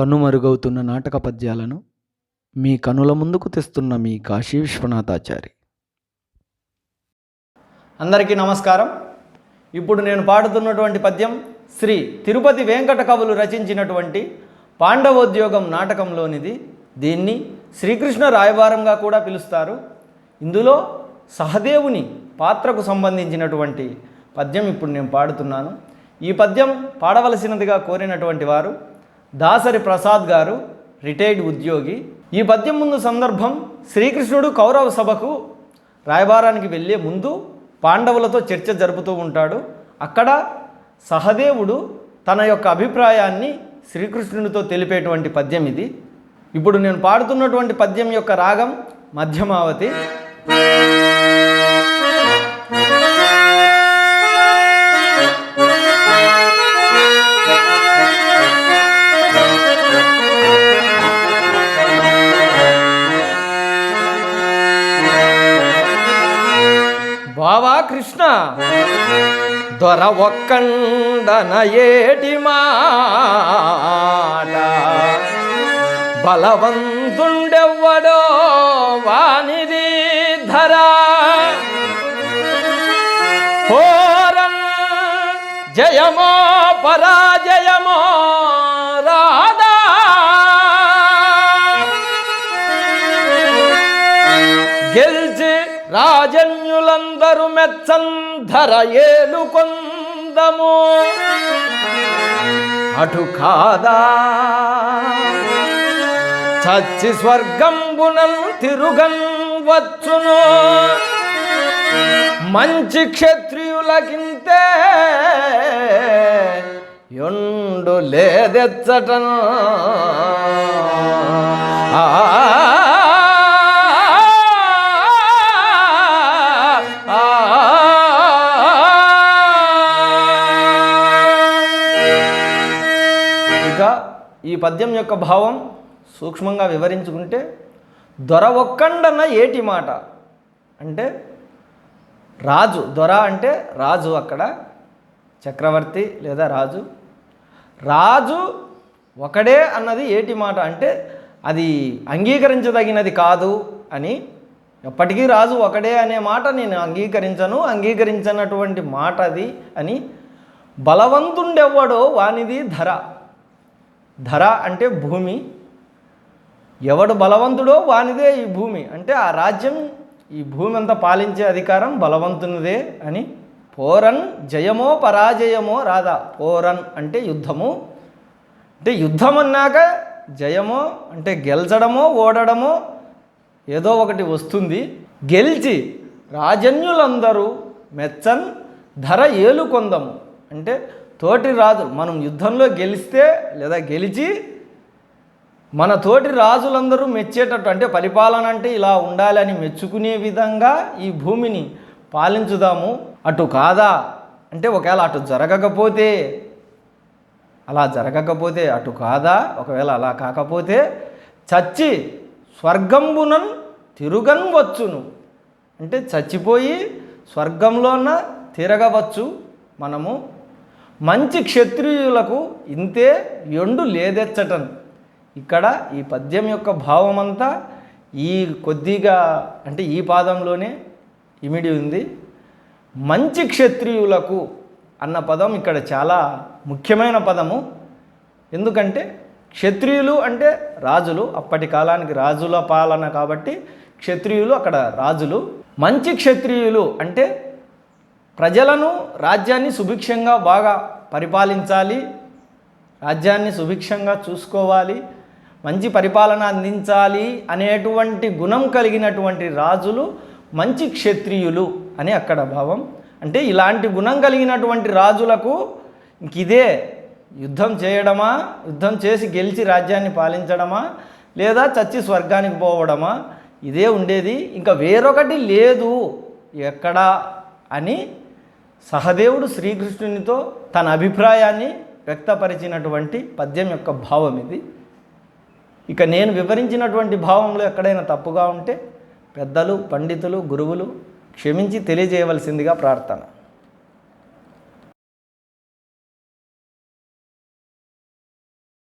కనుమరుగవుతున్న నాటక పద్యాలను మీ కనుల ముందుకు తెస్తున్న మీ కాశీ విశ్వనాథాచారి. అందరికీ నమస్కారం. ఇప్పుడు నేను పాడుతున్నటువంటి పద్యం శ్రీ తిరుపతి వెంకట కవులు రచించినటువంటి పాండవోద్యోగం నాటకంలోనిది. దీన్ని శ్రీకృష్ణ రాయబారంగా కూడా పిలుస్తారు. ఇందులో సహదేవుని పాత్రకు సంబంధించినటువంటి పద్యం ఇప్పుడు నేను పాడుతున్నాను. ఈ పద్యం పాడవలసినదిగా కోరినటువంటి వారు దాసరి ప్రసాద్ గారు, రిటైర్డ్ ఉద్యోగి. ఈ పద్యం ముందు సందర్భం శ్రీకృష్ణుడు కౌరవ సభకు రాయబారానికి వెళ్ళే ముందు పాండవులతో చర్చ జరుపుతూ ఉంటాడు. అక్కడ సహదేవుడు తన యొక్క అభిప్రాయాన్ని శ్రీకృష్ణునితో తెలిపేటువంటి పద్యం ఇది. ఇప్పుడు నేను పాడుతున్నటువంటి పద్యం యొక్క రాగం మధ్యమావతి. బావా కృష్ణ, దొర ఒక్కండన ఏటి మాట, బలవంతుండెవ్వడో వానిది ధర, పోరన్ జయమో పరాజయమో రాదా, గెల్చి రాజన్యులందరూ మెచ్చంధర ఏలుకొందము, అటు కాదా చచ్చి స్వర్గంబునల్ తిరుగన్ వచ్చును, మంచి క్షత్రియులకింతే యొండు లేదెచ్చటను. ఈ పద్యం యొక్క భావం సూక్ష్మంగా వివరించుకుంటే, దొర ఒక్కండన్న ఏటి మాట అంటే రాజు, దొర అంటే రాజు, అక్కడ చక్రవర్తి లేదా రాజు. రాజు ఒకడే అన్నది ఏటి మాట అంటే అది అంగీకరించదగినది కాదు అని. ఎప్పటికీ రాజు ఒకడే అనే మాట నేను అంగీకరించనటువంటి మాట అది అని. బలవంతుండెవ్వడో వానిది ధర. ధర అంటే భూమి. ఎవడు బలవంతుడో వానిదే ఈ భూమి అంటే ఆ రాజ్యం, ఈ భూమి అంతా పాలించే అధికారం బలవంతునిదే అని. పోరన్ జయమో పరాజయమో రాదా. పోరన్ అంటే యుద్ధము, అంటే యుద్ధం అన్నాక జయమో అంటే గెలిచడమో ఓడడమో ఏదో ఒకటి వస్తుంది. గెలిచి రాజన్యులందరూ మెచ్చన్ ధర ఏలుకొందము అంటే తోటి రాజు, మనం యుద్ధంలో గెలిస్తే లేదా గెలిచి మన తోటి రాజులందరూ మెచ్చేటట్టు, అంటే పరిపాలన అంటే ఇలా ఉండాలని మెచ్చుకునే విధంగా ఈ భూమిని పాలించుదాము. అటు కాదా అంటే ఒకవేళ అటు జరగకపోతే, అలా జరగకపోతే అటు కాదా, ఒకవేళ అలా కాకపోతే చచ్చి స్వర్గంబునన్ తిరుగన్ వచ్చును అంటే చచ్చిపోయి స్వర్గంలోన తిరగవచ్చు మనము. మంచి క్షత్రియులకు ఇంతే యొండు లేదెచ్చటన్. ఇక్కడ ఈ పద్యం యొక్క భావమంతా ఈ కొద్దిగా అంటే ఈ పాదంలోనే ఇమిడి ఉంది. మంచి క్షత్రియులకు అన్న పదం ఇక్కడ చాలా ముఖ్యమైన పదము. ఎందుకంటే క్షత్రియులు అంటే రాజులు, అప్పటి కాలానికి రాజుల పాలన కాబట్టి క్షత్రియులు అక్కడ రాజులు. మంచి క్షత్రియులు అంటే ప్రజలను, రాజ్యాన్ని సుభిక్షంగా బాగా పరిపాలించాలి, రాజ్యాన్ని సుభిక్షంగా చూసుకోవాలి, మంచి పరిపాలన అందించాలి అనేటువంటి గుణం కలిగినటువంటి రాజులు మంచి క్షత్రియులు అని అక్కడ భావం. అంటే ఇలాంటి గుణం కలిగినటువంటి రాజులకు ఇదే యుద్ధం చేయడమా, యుద్ధం చేసి గెలిచి రాజ్యాన్ని పాలించడమా, లేదా చచ్చి స్వర్గానికి పోవడమా, ఇదే ఉండేది, ఇంకా వేరొకటి లేదు ఎక్కడా అని సహదేవుడు శ్రీకృష్ణునితో తన అభిప్రాయాన్ని వ్యక్తపరిచినటువంటి పద్యం యొక్క భావం ఇది. ఇక నేను వివరించినటువంటి భావంలో ఎక్కడైనా తప్పుగా ఉంటే పెద్దలు, పండితులు, గురువులు క్షమించి తెలియజేయవలసిందిగా ప్రార్థన.